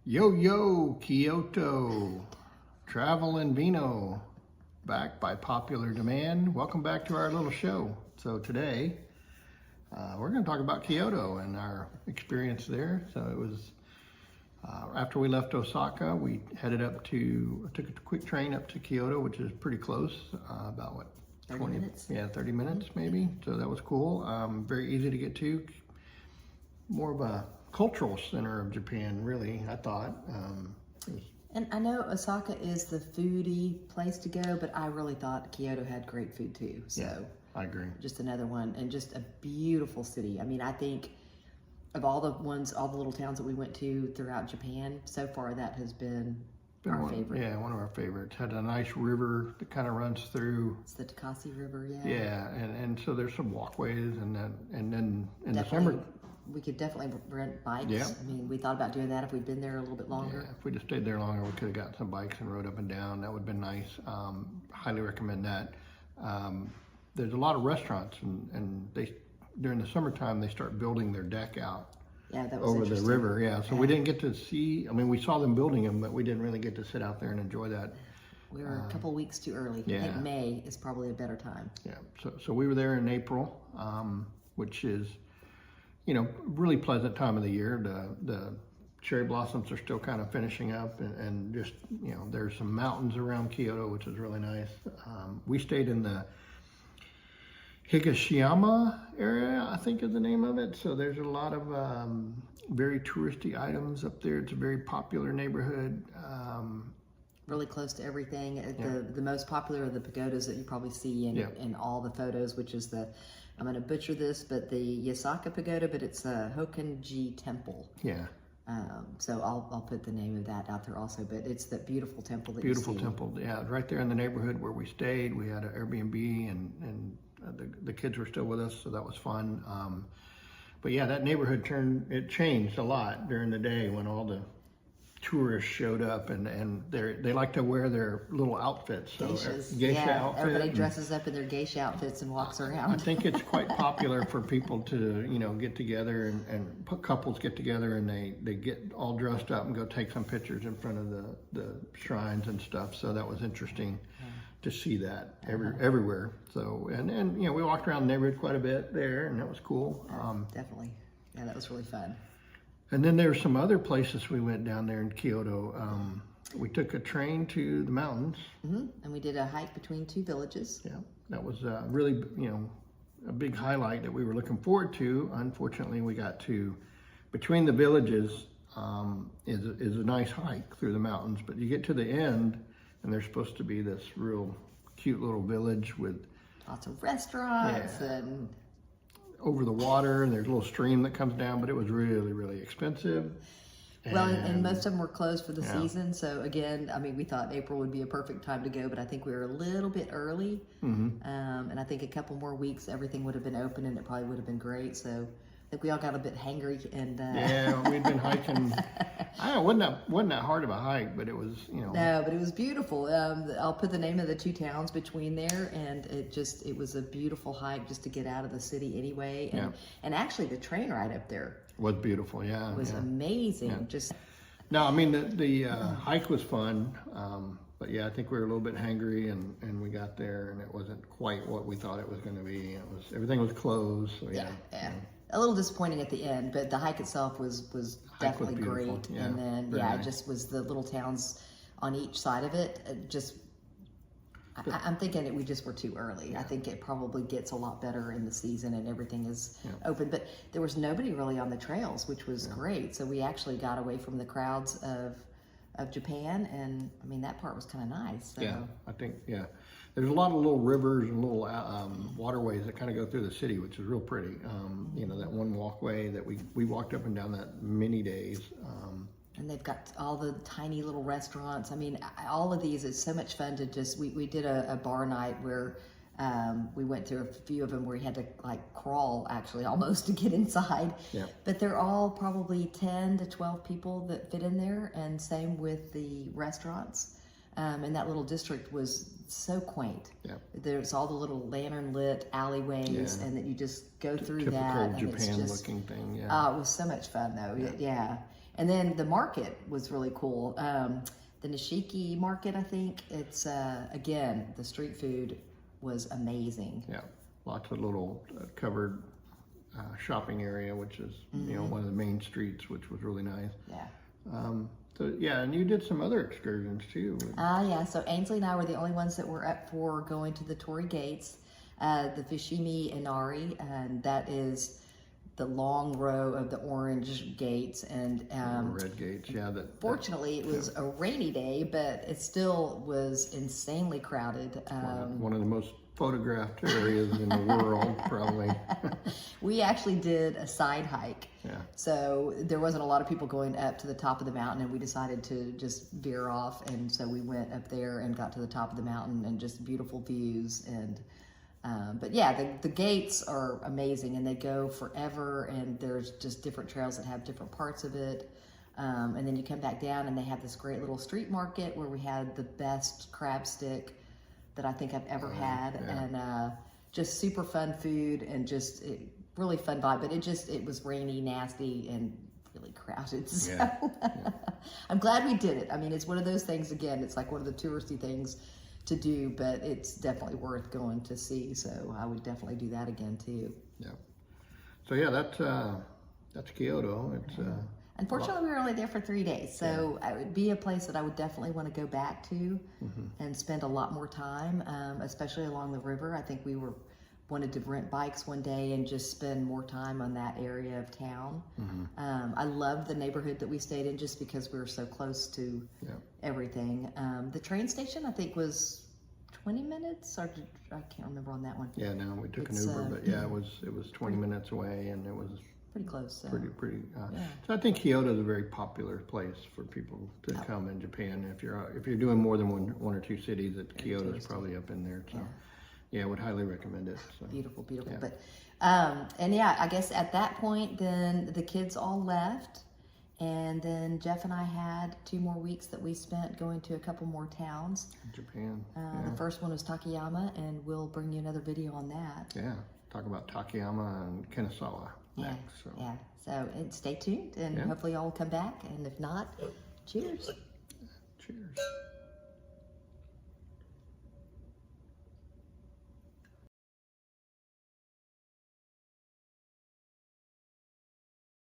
Yo, Kyoto, travel and Vino, back by popular demand. Welcome back to our little show. So today, we're going to talk about Kyoto and our experience there. So it was, after we left Osaka, we headed took a quick train up to Kyoto, which is pretty close, about what? 30 minutes? Yeah, 30 minutes maybe. So that was cool. Very easy to get to. More of a cultural center of Japan, really, I thought. And I know Osaka is the foodie place to go, but I really thought Kyoto had great food too. So yeah, I agree. Just another one, and just a beautiful city. I mean, I think of all the little towns that we went to throughout Japan, so far that has been our favorite. Yeah, one of our favorites. Had a nice river that kind of runs through. It's the Takase River, yeah. Yeah, and so there's some walkways, and then in Definitely. December. We could definitely rent bikes. Yeah. I mean, we thought about doing that if we'd been there a little bit longer. Yeah, if we just stayed there longer, we could have gotten some bikes and rode up and down. That would have been nice. Highly recommend that. There's a lot of restaurants, and they during the summertime they start building their deck out. Yeah, that was over the river. Yeah, so we Yeah. didn't get to see. I mean, we saw them building them, but we didn't really get to sit out there and enjoy that. We were a couple weeks too early. Yeah. I think May is probably a better time. Yeah, so we were there in April, which is, really pleasant time of the year. The cherry blossoms are still kind of finishing up, and just, there's some mountains around Kyoto, which is really nice. We stayed in the Higashiyama area, I think is the name of it. So there's a lot of very touristy items up there. It's a very popular neighborhood. Really close to everything. The most popular are the pagodas that you probably see in all the photos, which is I'm going to butcher this, but the Yasaka Pagoda, but it's a Hokenji Temple. Yeah. So I'll put the name of that out there also, but it's that beautiful temple that Beautiful you see. temple, yeah. Right there in the neighborhood where we stayed. We had an Airbnb, and the kids were still with us, so that was fun. But yeah, that neighborhood changed a lot during the day when all the tourists showed up, and they like to wear their little outfits. So geisha outfit. Everybody dresses up in their geisha outfits and walks around. I think it's quite popular for people to get together and couples get together, and they get all dressed up and go take some pictures in front of the shrines and stuff. So that was interesting to see that everywhere. So and we walked around the neighborhood quite a bit there, and that was cool. Definitely, yeah, that was really fun. And then there's some other places we went down there in Kyoto. We took a train to the mountains. Mm-hmm. And we did a hike between two villages. Yeah, that was really, a big highlight that we were looking forward to. Unfortunately, we got to, between the villages is a nice hike through the mountains, but you get to the end and there's supposed to be this real cute little village with lots of restaurants and over the water, and there's a little stream that comes down, but it was really, really expensive. Well, and most of them were closed for the season. So again, I mean, we thought April would be a perfect time to go, but I think we were a little bit early. Mm-hmm. And I think a couple more weeks, everything would have been open, and it probably would have been great. So I think we all got a bit hangry, and yeah, we'd been hiking. I don't know, wasn't that hard of a hike, but it was, No, but it was beautiful. I'll put the name of the two towns between there, and it was a beautiful hike just to get out of the city anyway. And actually, the train ride up there was beautiful. Yeah, was amazing. Yeah. Just no, I mean the hike was fun, but yeah, I think we were a little bit hangry, and we got there, and it wasn't quite what we thought it was going to be. Everything was closed. So yeah. A little disappointing at the end, but the hike itself was definitely great. Yeah, and then nice. It just was the little towns on each side of it. I'm thinking we just were too early. Yeah. I think it probably gets a lot better in the season and everything is open. But there was nobody really on the trails, which was great. So we actually got away from the crowds of Japan, and I mean that part was kind of nice. So. Yeah, I think there's a lot of little rivers and little waterways that kind of go through the city, which is real pretty. That one walkway that we walked up and down that many days. And they've got all the tiny little restaurants. I mean, all of these, it's so much fun to just, we did a bar night where we went through a few of them where you had to crawl actually almost to get inside. Yeah. But they're all probably 10 to 12 people that fit in there, and same with the restaurants. And that little district was so quaint. Yeah. There's all the little lantern lit alleyways, and that you just go through that. Typical Japan looking thing. Yeah. It was so much fun though. Yeah. And then the market was really cool. The Nishiki market, I think, it's, again, the street food was amazing. Yeah, lots of little covered shopping area, which is, you know, one of the main streets, which was really nice. Yeah. So yeah, and you did some other excursions too. Yeah, so Ainsley and I were the only ones that were up for going to the Torii Gates, the Fushimi Inari, and that is the long row of the orange gates. And red gates, yeah. fortunately, it was a rainy day, but it still was insanely crowded. One of the most photographed areas in the world, probably. We actually did a side hike. Yeah. So there wasn't a lot of people going up to the top of the mountain, and we decided to just veer off. And so we went up there and got to the top of the mountain, and just beautiful views. And but yeah, the gates are amazing, and they go forever. And there's just different trails that have different parts of it. And then you come back down, and they have this great little street market where we had the best crab stick that I think I've ever had, yeah. and just super fun food, and just really fun vibe. But it was rainy, nasty, and really crowded. So Yeah. I'm glad we did it. I mean, it's one of those things. Again, it's like one of the touristy things to do, but it's definitely worth going to see. So I would definitely do that again too. Yeah. So yeah, that's Kyoto. It's Unfortunately, we were only there for 3 days, so it would be a place that I would definitely want to go back to and spend a lot more time, especially along the river. I think we wanted to rent bikes one day and just spend more time on that area of town. I loved the neighborhood that we stayed in just because we were so close to everything. The train station, I think, was 20 minutes, or I can't remember on that one. Yeah, no, we took an Uber, but yeah, it was 20 minutes away, and it was pretty close. So. Pretty. So I think Kyoto is a very popular place for people to come in Japan. If you're doing more than one or two cities, that Kyoto is probably up in there. So yeah, I would highly recommend it. So. Beautiful. Yeah. But and yeah, I guess at that point, then the kids all left, and then Jeff and I had 2 more weeks that we spent going to a couple more towns. Japan. The first one was Takayama, and we'll bring you another video on that. Yeah, talk about Takayama and Kanazawa next. So stay tuned, and hopefully y'all will come back. And if not, cheers. Cheers.